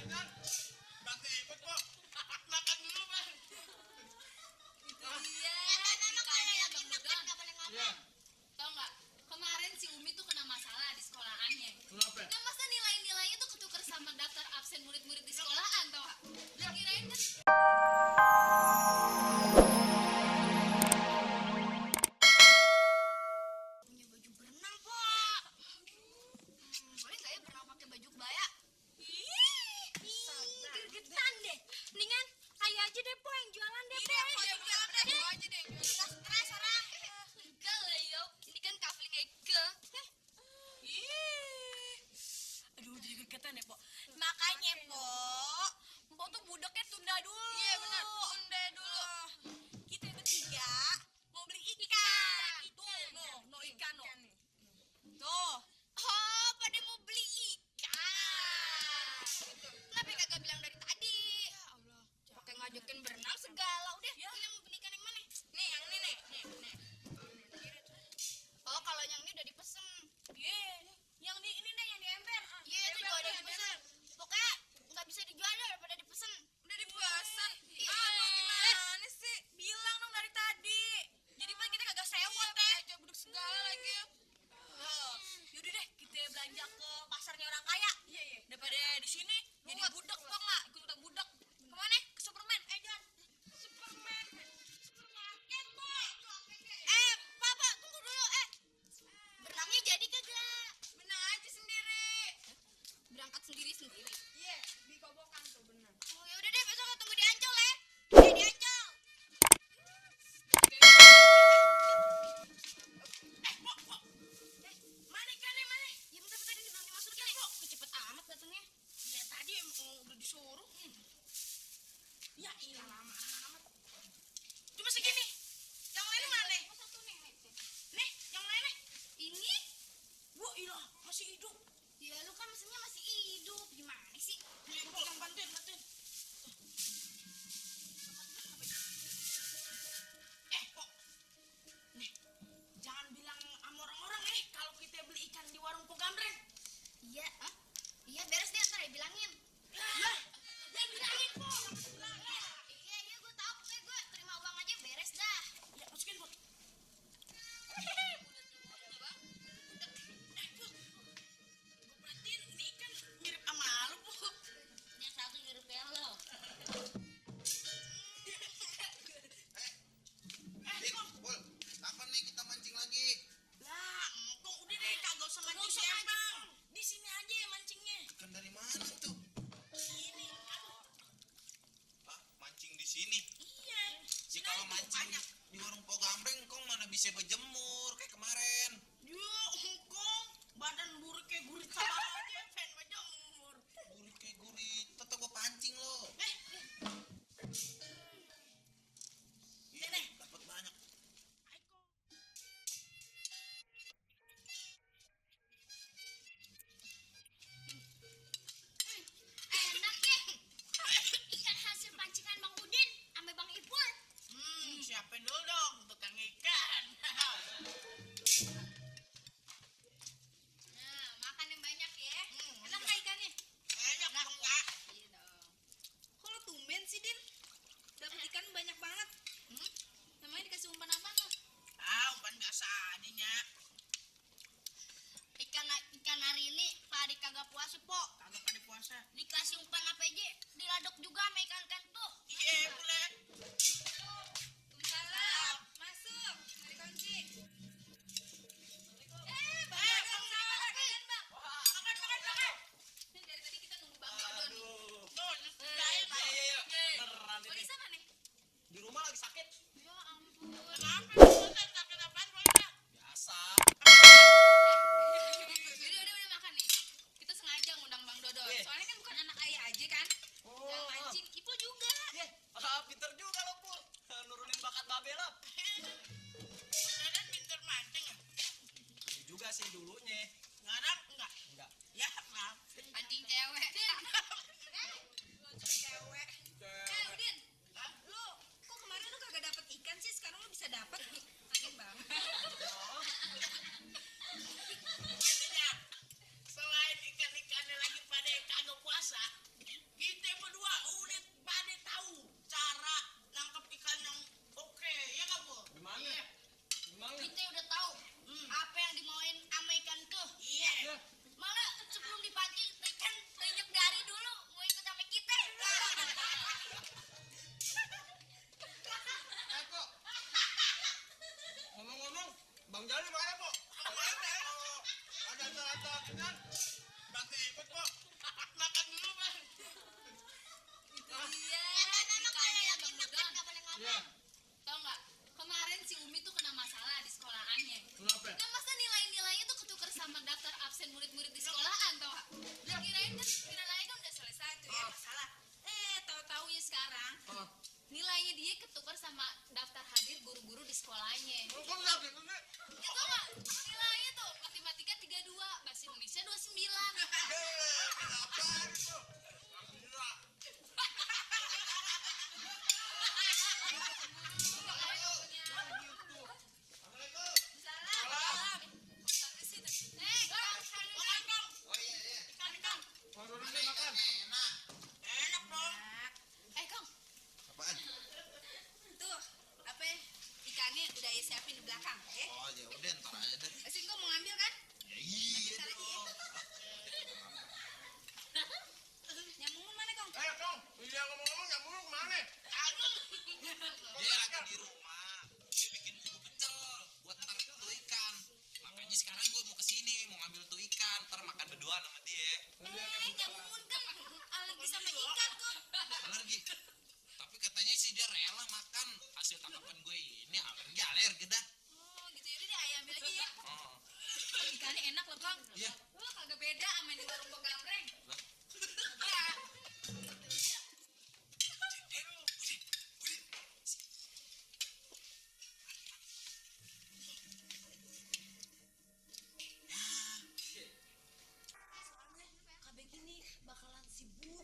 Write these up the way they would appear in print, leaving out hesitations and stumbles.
Bantu ikut kok. Makan dulu, Bang. Itu dia ikannya Bang Dodon. Iya. Tahu nggak? Kemarin si Umi tuh kena masalah di sekolahannya. Kenapa? Dan masa nilainya tuh ketukar sama daftar absen murid-murid di sekolahan, tau nggak? Dia kirain kan punya baju berenang, Pak. Boleh nggak ya berenang pakai baju kebaya? Gergetan deh. Mendingan ayo aja deh po yang jualan deh po. Iya, jualan deh, gua aja deh. Stres orang. Enggak lah, yo. Ini kan kaveling Ege. Aduh jadi gergetan ya po. Makanya po tuh budaknya tunda dulu. Iya, benar. Tunda dulu. Kita bertiga mau beli ikan. Tuh, no ikan no. Tuh. Oh, pada mau beli ikan. Kenapa kagak bilang dari tadi? Ya Allah. Pakai ngajakin berenang segala. Udah, ini mau beli ikan yang mana? Nih yang ini nih. Oh, kalau yang ini udah dipesen. Yang di ini deh yang di ember. Iya, itu juga udah dipesen. Pokoknya nggak bisa dijual daripada dipesen. Udah dipesan. Iya. Gimana sih? Bilang dong dari tadi. Jadi pak kita kagak sewot deh. Aja budek segala lagi. Yaudah deh kita belanja ke pasarnya orang kaya. Iya. Daripada di sini jadi budak kok nggak ikut budak. Kemana? Ke Superman. Jangan. Superman. Supermarket kok. Papa, tunggu dulu. Berenangnya jadi kagak? Benar aja sendiri. Berangkat sendiri-sendiri. Iya, di kobokan tuh benar. Oh, ya udah deh, besok ketemu di Ancol ya. Di Ancol. Mana ikannya mana? Ya bentar tadi bilang dimasukin kok. Cepet amat datangnya. Ya tadi emang udah disuruh. Ya iya lama amat. Cuma segini. Yang lain mana? Satu nih. Nih, yang lain nih. Ini? Wah, iya masih hidup. Ya lu kan mesinnya masih hidup. Gimana sih? Yang bantuin. Kok. Nih, jangan bilang sama orang-orang kalau kita beli ikan di warung Pogamren. Iya, iya beres deh ntar ya bilangin. Lah, jangan bilangin, Po. Iya, gue tahu. Pokoknya gue terima uang aja beres dah. Ya, masukin, Po. Gue perhatiin ini ikan mirip sama lu, Po. Yang satu mirip kayak lo. Pul, kapan nih kita mancing lagi? Lah, engkong udah deh kagak usah mancing di empang. Di sini aja mancingnya. Ikan dari mana itu? Ini kan. Ah, mancing di sini. Iya. Si kalau mancing di warung Pogambreng, kong mana bisa berjemur kayak kemarin. Ya, engkong badan burik kayak gurit sama aja pengen berjemur. Gurih kayak gurih, tetep gua pancing lo. Ini dapat banyak. Aiko. Enak ya. Ikan hasil pancingan Bang Udin sama Bang Ipul. Siapin dulu dong tukang ikan. Nah, makan yang banyak ya. Enak nggak ikannya? Enak dong, Kak. Iya dong. Kok lo tumben sih, Din? Dapat ikan banyak banget. Namanya dikasih umpan apa lo? Umpan biasa adanya. Ikan hari ini Pak Adik kagak puasa, Pok. Kagak pada puasa. Dikasih umpan apa aja, diladok juga sama ikan tuh. Iya, boleh. Salam. Masuk. Mari kunci. Bang, Bang. Makan. Dari tadi kita nunggu Bang Dodon nih. Tuh, nyusahin, Bang. Beneran Kok di sana nih? Di rumah lagi sakit. Ya ampun. Kenapa? Sakit apaan, Bang? Biasa. Udah makan nih. Kita sengaja ngundang Bang Dodon. Iya. Soalnya kan bukan anak ayah aja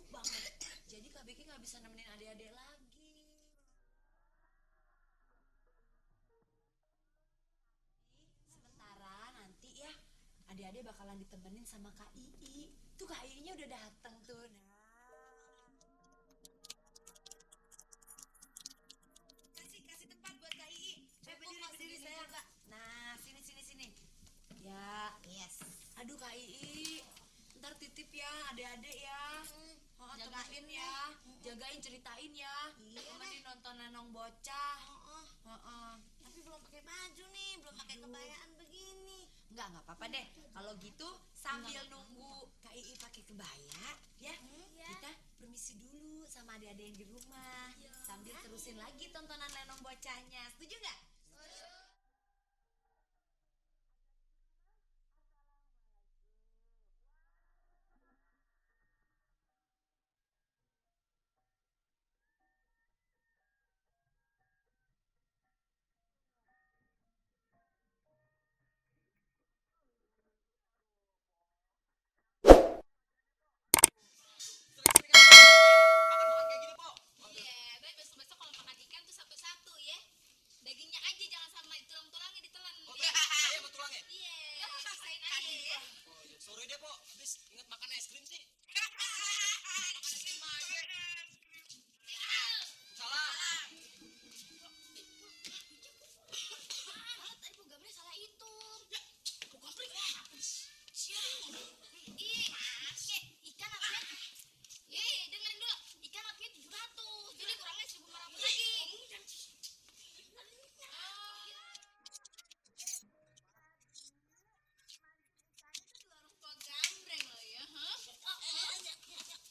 sibuk banget. Jadi Kak Beki nggak bisa nemenin adik-adik lagi. Sementara nanti ya adik-adik bakalan ditemenin sama Kak Ii. Tuh Kak Ii-nya udah datang tuh. Kasih tempat buat Kak Ii. Berdiri saya. Nah, sini. Ya, yes. Aduh Kak Ii, ntar titip ya adik-adik ya. Jagain ya, jagain ceritain ya. Temenin nonton Nenong Bocah. Tapi belum pakai baju nih, belum pakai kebayaan begini. Enggak apa-apa deh. Kalau gitu sambil nunggu Kak Ii pakai kebaya, ya. Kita permisi dulu sama adik-adik yang di rumah. Sambil terusin lagi tontonan Nenong Bocahnya. Setuju nggak? Makan-makan kayak gini, Po. Iya, baik besok-besok kalau makan ikan tuh satu-satu ya. Dagingnya aja jangan sama tulang-tulangnya ditelan. Oh, Ya. iya betul ya. Iya, pisahin aja ya. Oh, iya. Sorry deh, Po. Habis ingat makan es krim sih. Makan es krim aja. Salah. Tadi programnya salah hitung. Programnya siang. Ikan harusnya. Dengerin dulu. Ikan harusnya 700. Jadi kurangnya 1.500 lagi. Warung Gambreng lo ya,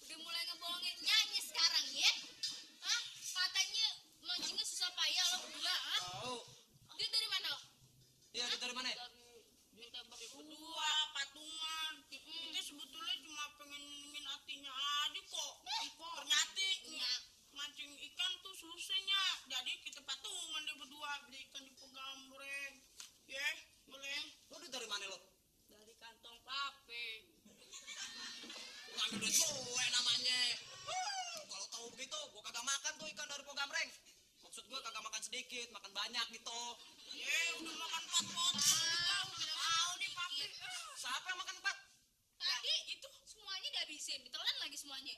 udah mulai ngebohongin nyanyi sekarang ya? Hah? Katanya mancingnya susah payah lo berdua, hah? Tahu. Dia dari mana lo? Iya, kita dari mana? Kita berdua patungan. Kita sebetulnya cuma pengen nyenengin hatinya Adi kok. Ternyata mancing ikan tuh susahnya. Jadi kita patungan deh berdua beli ikan di Pegambreng. Ya, boleh. Lo duit dari mana lo? Dari kantong pape. Ngambil duit gue namanya. Kalau tahu begitu, gue kagak makan tuh ikan dari Pogamreng. Maksud gue kagak makan sedikit, makan banyak gitu. Udah makan 4 potong. Tahu deh pape. Siapa yang makan 4? Tadi itu semuanya dihabisin, ditelan lagi semuanya.